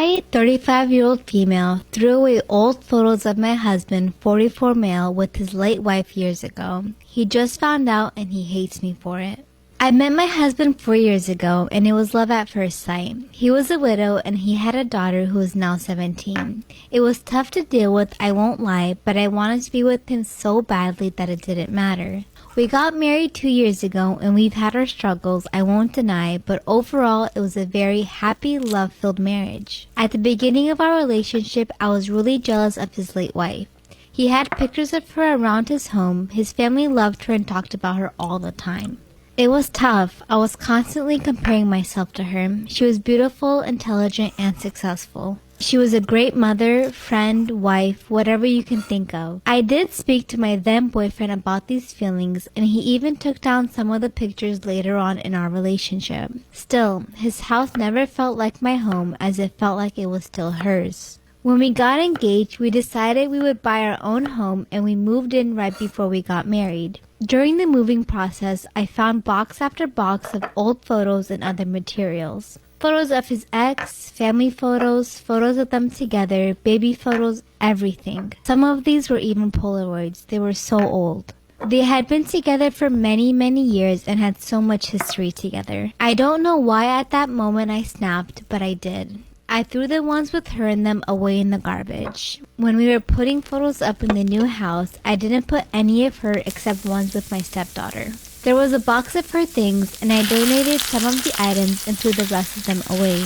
I, 35-year-old female, threw away old photos of my husband, 44 male, with his late wife years ago. He just found out and he hates me for it. I met my husband 4 years ago and it was love at first sight. He was a widow and he had a daughter who is now 17. It was tough to deal with, I won't lie, but I wanted to be with him so badly that it didn't matter. We got married 2 years ago and we've had our struggles, I won't deny, but overall it was a very happy, love-filled marriage. At the beginning of our relationship, I was really jealous of his late wife. He had pictures of her around his home, his family loved her and talked about her all the time. It was tough. I was constantly comparing myself to her. She was beautiful, intelligent, and successful. She was a great mother, friend, wife, whatever you can think of. I did speak to my then boyfriend about these feelings, and he even took down some of the pictures later on in our relationship. Still, his house never felt like my home, as it felt like it was still hers. When we got engaged, we decided we would buy our own home and we moved in right before we got married. During the moving process, I found box after box of old photos and other materials. Photos of his ex, family photos, photos of them together, baby photos, everything. Some of these were even Polaroids. They were so old. They had been together for many, many years and had so much history together. I don't know why at that moment I snapped, but I did. I threw the ones with her in them away in the garbage. When we were putting photos up in the new house, I didn't put any of her except ones with my stepdaughter. There was a box of her things and I donated some of the items and threw the rest of them away.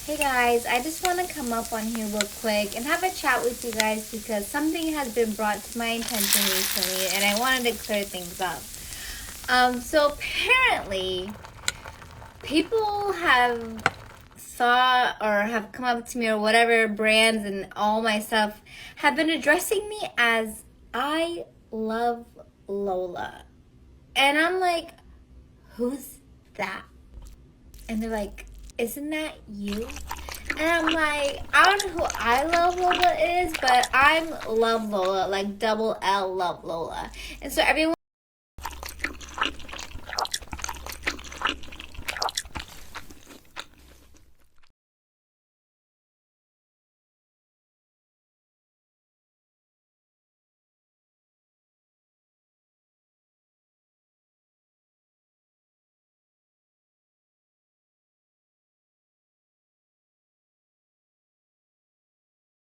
Hey guys, I just want to come up on here real quick and have a chat with you guys because something has been brought to my attention recently and I wanted to clear things up. So apparently, people have thought or have come up to me or whatever brands and all my stuff have been addressing me as I love Lola. And I'm like, who's that? And they're like, isn't that you? And I'm like, I don't know who I Love Lola is, but I'm Love Lola, like double L Love Lola. And so everyone